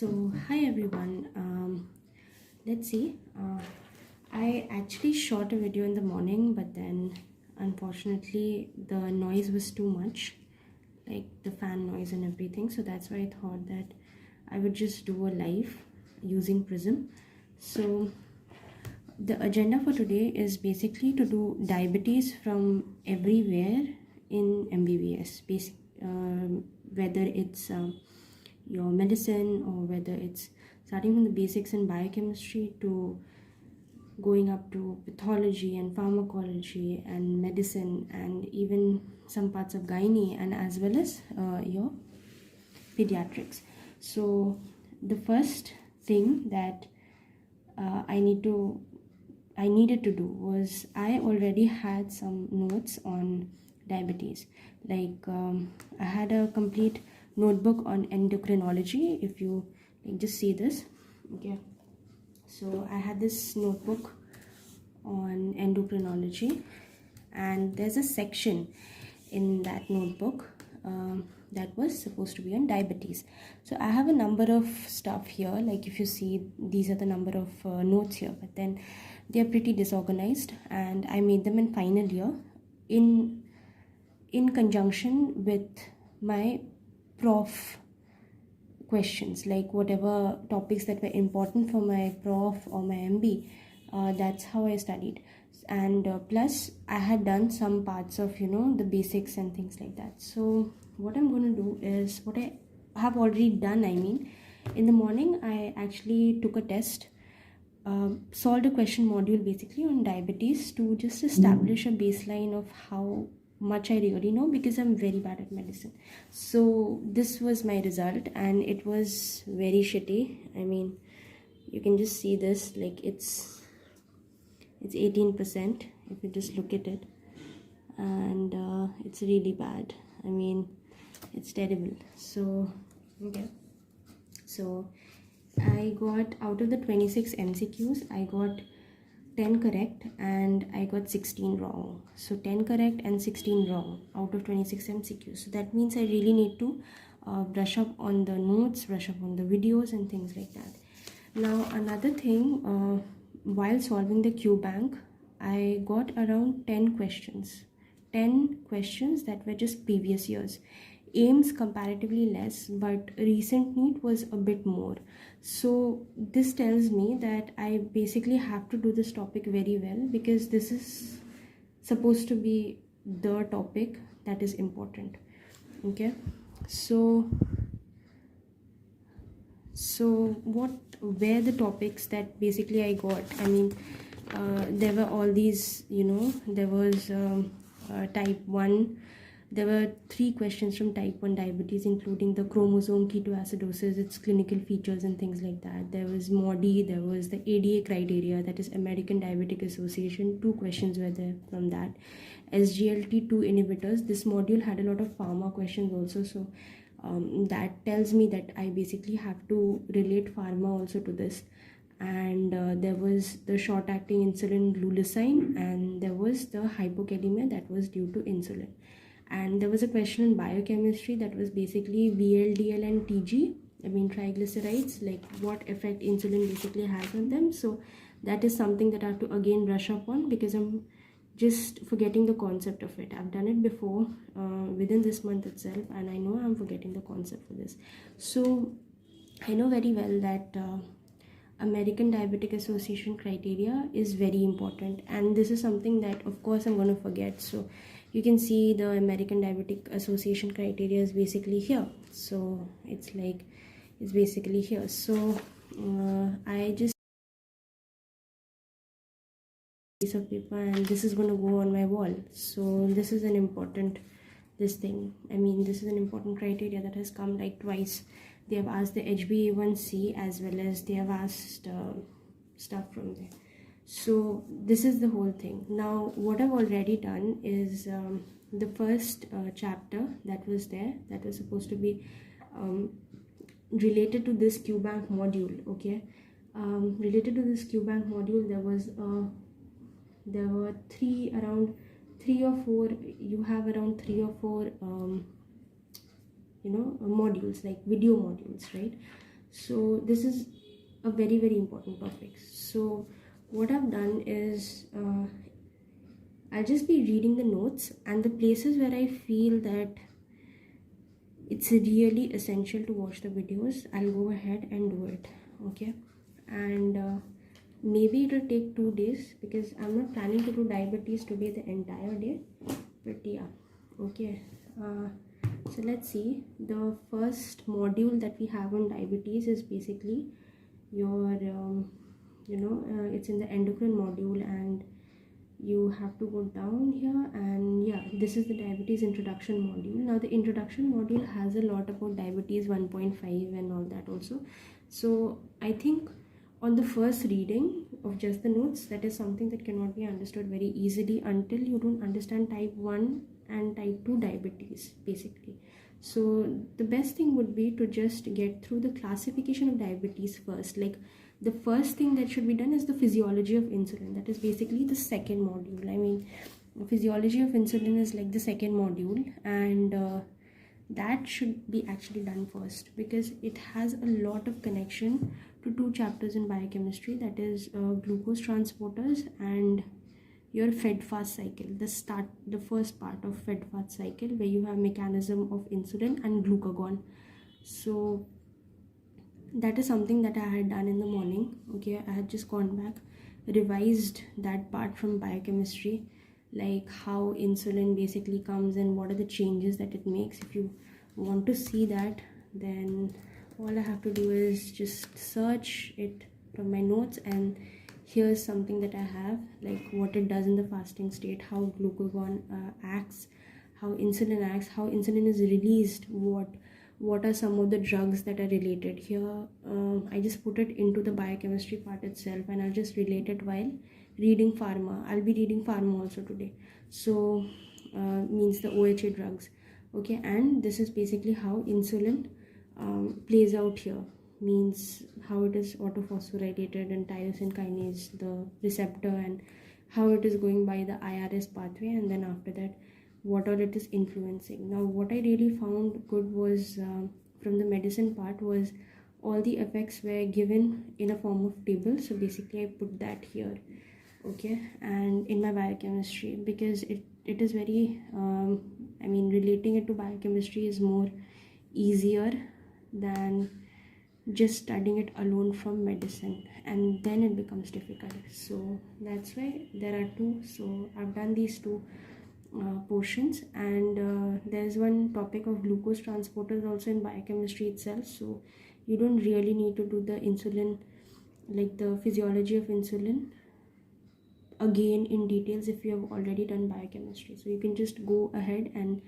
So hi everyone. Let's see. I actually shot a video in the morning, but then unfortunately the noise was too much, like the fan noise and everything. So that's why I thought that I would just do a live using Prism. So the agenda for today is basically to do diabetes from everywhere in MBBS, whether it's your medicine or whether it's starting from the basics in biochemistry to going up to pathology and pharmacology and medicine and even some parts of gynae and as well as your pediatrics. So the first thing that I needed to do was I already had some notes on diabetes. Like I had a complete notebook on endocrinology. If you just see this, okay. So I had this notebook on endocrinology, and there's a section in that notebook that was supposed to be on diabetes. So I have a number of stuff here, like if you see, these are the number of notes here, but then they're pretty disorganized, and I made them in final year in conjunction with my prof questions, like whatever topics that were important for my prof or my MB. That's how I studied, and plus I had done some parts of the basics and things like that. So what I'm going to do is what I have already done. I mean, in the morning I actually took a test, solved a question module basically on diabetes to just establish a baseline of how much I really know, because I'm very bad at medicine. So this was my result, and it was very shitty. I mean, you can just see this, like it's 18% if you just look at it, and it's really bad. I mean, it's terrible. So okay, so I got, out of the 26 MCQs, I got 10 correct and I got 16 wrong. So 10 correct and 16 wrong out of 26 MCQs. So that means I really need to brush up on the notes, brush up on the videos and things like that. Now another thing, while solving the Q bank, I got around 10 questions that were just previous years. AIMS comparatively less, but recent NEET was a bit more. So this tells me that I basically have to do this topic very well, because this is supposed to be the topic that is important. Okay, so what were the topics that basically I got? I mean, there were all these, there was type 1. There were 3 questions from type 1 diabetes, including the chromosome ketoacidosis, its clinical features and things like that. There was MODI, there was the ADA criteria, that is American Diabetic Association. 2 questions were there from that. SGLT2 inhibitors. This module had a lot of pharma questions also, so that tells me that I basically have to relate pharma also to this. And there was the short-acting insulin glucosine, and there was the hypokalemia that was due to insulin. And there was a question in biochemistry that was basically VLDL and TG, I mean triglycerides, like what effect insulin basically has on them. So that is something that I have to again brush up on, because I'm just forgetting the concept of it. I've done it before within this month itself, and I know I'm forgetting the concept for this. So I know very well that American Diabetic Association criteria is very important, and this is something that of course I'm going to forget. So you can see the American Diabetic Association criteria is basically here. So it's basically here. So I just piece of paper, and this is going to go on my wall. So this is an important this is an important criteria that has come like twice. They have asked the HbA1c as well as they have asked stuff from there. So this is the whole thing. Now what I've already done is the first chapter that was there, that was supposed to be related to this QBank module. Okay, related to this QBank module, there were around 3 or 4. You have around 3 or 4 modules, like video modules, right? So this is a very, very important topic. So what I've done is I'll just be reading the notes, and the places where I feel that it's really essential to watch the videos, I'll go ahead and do it. Okay, and maybe it'll take 2 days, because I'm not planning to do diabetes today the entire day, but yeah. Okay, so let's see. The first module that we have on diabetes is basically your it's in the endocrine module, and you have to go down here, and yeah, this is the diabetes introduction module. Now the introduction module has a lot about diabetes 1.5 and all that also. So I think on the first reading of just the notes, that is something that cannot be understood very easily until you don't understand type 1 and type 2 diabetes basically. So the best thing would be to just get through the classification of diabetes first. Like, the first thing that should be done is the physiology of insulin. That is basically the second module. I mean, physiology of insulin is like the second module, and that should be actually done first, because it has a lot of connection to 2 chapters in biochemistry, that is glucose transporters and your fed fast cycle, the first part of fed fast cycle, where you have mechanism of insulin and glucagon. So that is something that I had done in the morning. Okay, I had just gone back, revised that part from biochemistry, like how insulin basically comes and what are the changes that it makes. If you want to see that, then all I have to do is just search it from my notes, and here's something that I have, like what it does in the fasting state, how glucagon acts, how insulin acts, how insulin is released, what are some of the drugs that are related here. I just put it into the biochemistry part itself, and I'll just relate it while reading pharma. I'll be reading pharma also today, so means the OHA drugs. Okay, and this is basically how insulin plays out here, means how it is autophosphorylated and tyrosine kinase, the receptor, and how it is going by the IRS pathway, and then after that what all it is influencing. Now what I really found good was from the medicine part was all the effects were given in a form of table. So basically I put that here. Okay, and in my biochemistry, because it is very I mean, relating it to biochemistry is more easier than just studying it alone from medicine, and then it becomes difficult. So that's why there are 2. So I've done these 2 portions, and there's one topic of glucose transporters also in biochemistry itself. So you don't really need to do the insulin, like the physiology of insulin, again in details if you have already done biochemistry. So you can just go ahead and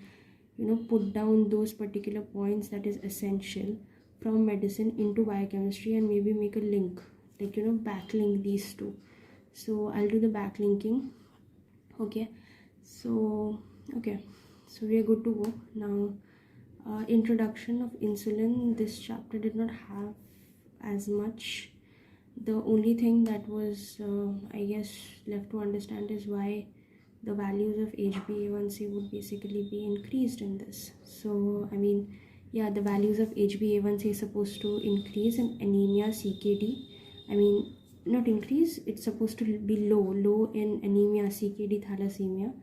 put down those particular points that is essential from medicine into biochemistry, and maybe make a link, like backlink these 2. So I'll do the backlinking. Okay, so we are good to go now. Introduction of insulin, this chapter did not have as much. The only thing that was I guess left to understand is why the values of HbA1c would basically be increased in this. So I mean, yeah, the values of HbA1c is supposed to increase in anemia CKD. I mean, not increase, it's supposed to be low in anemia CKD thalassemia.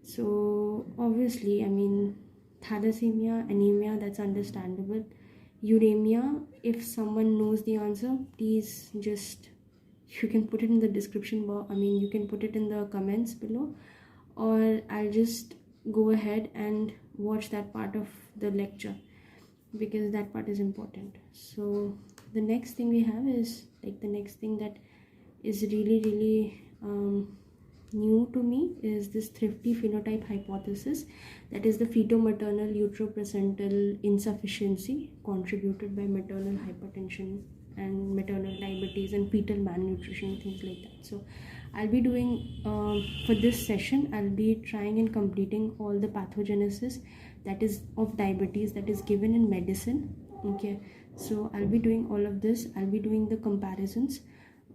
So obviously, I mean, thalassemia, anemia, that's understandable. Uremia, if someone knows the answer, please just, you can put it in the description box. I mean, you can put it in the comments below, or I'll just go ahead and watch that part of the lecture, because that part is important. So the next thing we have is, like, the next thing that is really new to me is this thrifty phenotype hypothesis, that is the feto-maternal uteroplacental insufficiency contributed by maternal hypertension and maternal diabetes and fetal malnutrition, things like that. So I'll be doing for this session, I'll be trying and completing all the pathogenesis that is of diabetes that is given in medicine. Okay, so I'll be doing all of this. I'll be doing the comparisons.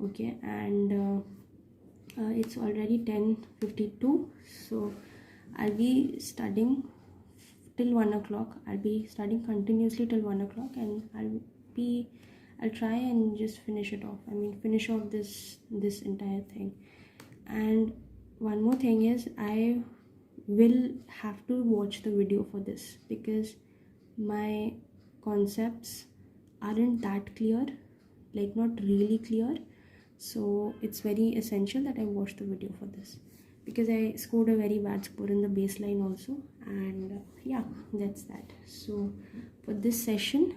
Okay, and it's already 10:52, so I'll be studying till 1 o'clock. I'll be studying continuously till 1 o'clock, and I'll be I'll try and just finish it off. I mean, finish off this entire thing. And one more thing is, I will have to watch the video for this because my concepts aren't that clear, like not really clear. So it's very essential that I watch the video for this, because I scored a very bad score in the baseline also. And yeah, that's that. So for this session,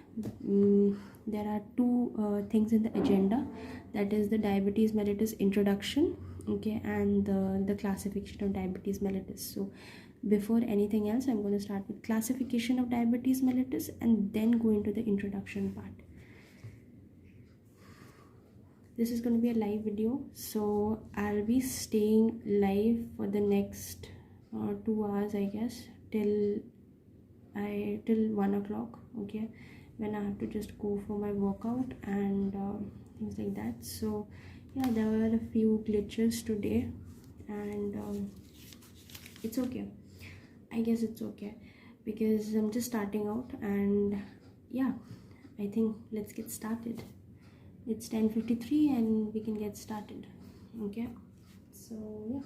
there are two things in the agenda. That is the diabetes mellitus introduction, okay, and the classification of diabetes mellitus. So before anything else, I'm going to start with classification of diabetes mellitus and then go into the introduction part. This is going to be a live video, so I'll be staying live for the next 2 hours, I guess, till 1 o'clock, okay, when I have to just go for my workout and things like that. So yeah, there were a few glitches today, and it's okay. I guess it's okay because I'm just starting out, and yeah, I think let's get started. It's 10:53 and we can get started, okay? So yeah,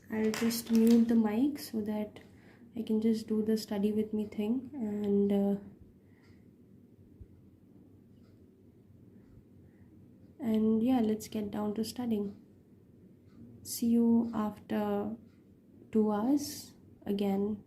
I'll just mute the mic so that I can just do the study with me thing, and yeah, let's get down to studying. See you after 2 hours again